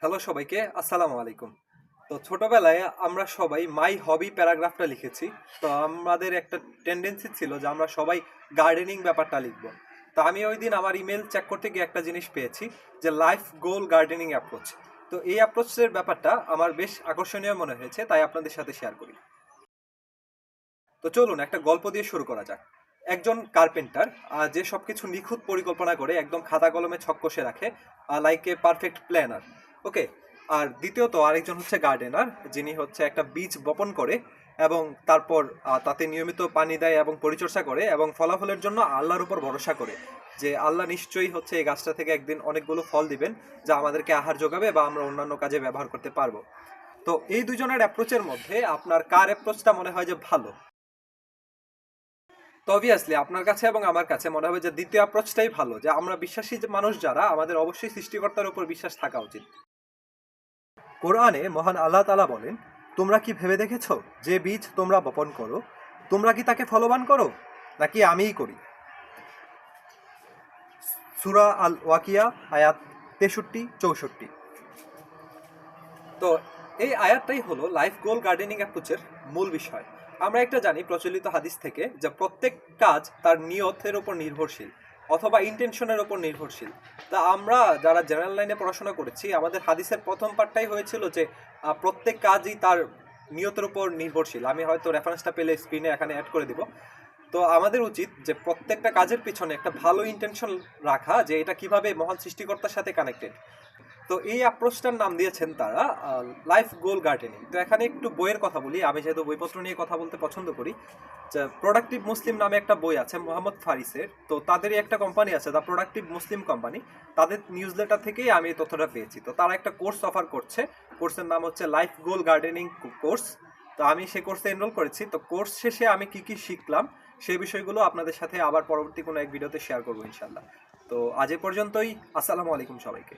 Hello সবাইকে, আসসালামু আলাইকুম। তো ছোটবেলায় আমরা সবাই মাই হবি প্যারাগ্রাফটা লিখেছি। তো আমাদের একটা টেন্ডেন্সি ছিল যে আমরা সবাই গার্ডেনিং ব্যাপারটা লিখবো। তো আমি ওই দিন আমার ইমেল চেক করতে গিয়ে একটা জিনিস পেয়েছি, যে লাইফ গোল গার্ডেনিং অ্যাপ্রোচ। তো এই অ্যাপ্রোচের ব্যাপারটা আমার বেশ আকর্ষণীয় মনে হয়েছে, তাই আপনাদের সাথে শেয়ার করি। তো চলুন একটা গল্প দিয়ে শুরু করা যাক। একজন কার্পেন্টার, যে সবকিছু নিখুঁত পরিকল্পনা করে একদম খাতা কলমে ছক কষে রাখে, লাইক এ পারফেক্ট প্ল্যানার। ওকে। আর দ্বিতীয়ত আরেকজন হচ্ছে গার্ডেনার, যিনি হচ্ছে একটা বীজ বপন করে এবং তারপর তাতে নিয়মিত পানি দেয় এবং পরিচর্যা করে এবং ফলাফলের জন্য আল্লাহর উপর ভরসা করে, যে আল্লাহ নিশ্চয়ই হচ্ছে এই গাছটা থেকে একদিন অনেকগুলো ফল দিবেন, যা আমাদেরকে আহার যোগাবে বা আমরা অন্যান্য কাজে ব্যবহার করতে পারবো। তো এই দুজনের অ্যাপ্রোচের মধ্যে আপনার কার অ্যাপ্রোচটা মনে হয় যে ভালো? তো অবভিয়াসলি আপনার কাছে এবং আমার কাছে মনে হবে যে দ্বিতীয় অ্যাপ্রোচটাই ভালো, যে আমরা বিশ্বাসী যে মানুষ যারা, আমাদের অবশ্যই সৃষ্টিকর্তার উপর বিশ্বাস থাকা উচিত। কোরআনে মহান আল্লাহ তাআলা বলেন, তোমরা কি ভেবে দেখেছো যে বীজ তোমরা বপন করো, তোমরা কি তাকে ফলবান করো নাকি আমিই করি? সূরা আল ওয়াকিয়া আয়াত 63-64। তো এই আয়াতটাই হলো লাইফ গোল গার্ডেনিং অ্যাপ্রোচের মূল বিষয়। আমরা একটা জানি প্রচলিত হাদিস থেকে, যে প্রত্যেক কাজ তার নিয়তের উপর নির্ভরশীল অথবা ইন্টেনশনের উপর নির্ভরশীল। তা আমরা যারা জেনারেল লাইনে পড়াশোনা করেছি, আমাদের হাদিসের প্রথম পার্টটাই হয়েছিল যে প্রত্যেক কাজই তার নিয়তের উপর নির্ভরশীল। আমি হয়তো রেফারেন্সটা পেলে স্ক্রিনে এখানে অ্যাড করে দিব। তো আমাদের উচিত যে প্রত্যেকটা কাজের পিছনে একটা ভালো ইন্টেনশন রাখা, যে এটা কিভাবে মহান সৃষ্টিকর্তার সাথে কানেক্টেড। তো এই অ্যাপ্রোচটার নাম দিয়েছেন তারা লাইফ গোল গার্ডেনিং। তো এখানে একটু বইয়ের কথা বলি, আমি যেহেতু বইপত্র নিয়ে কথা বলতে পছন্দ করি। যে প্রোডাক্টিভ মুসলিম নামে একটা বই আছে মোহাম্মদ ফারিসের, তো তাদেরই একটা কোম্পানি আছে দ্য প্রোডাক্টিভ মুসলিম কোম্পানি, তাদের নিউজ লেটার থেকেই আমি এই তথ্যটা পেয়েছি। তো তারা একটা কোর্স অফার করছে, কোর্সের নাম হচ্ছে লাইফ গোল গার্ডেনিং কোর্স। তো আমি সেই কোর্সে এনরোল করেছি। তো কোর্স শেষে আমি কি কি শিখলাম সেই বিষয়গুলো আপনাদের সাথে আবার পরবর্তী কোনো এক ভিডিওতে শেয়ার করবো ইনশাল্লাহ। তো আজ এ পর্যন্তই। আসসালামু আলাইকুম সবাইকে।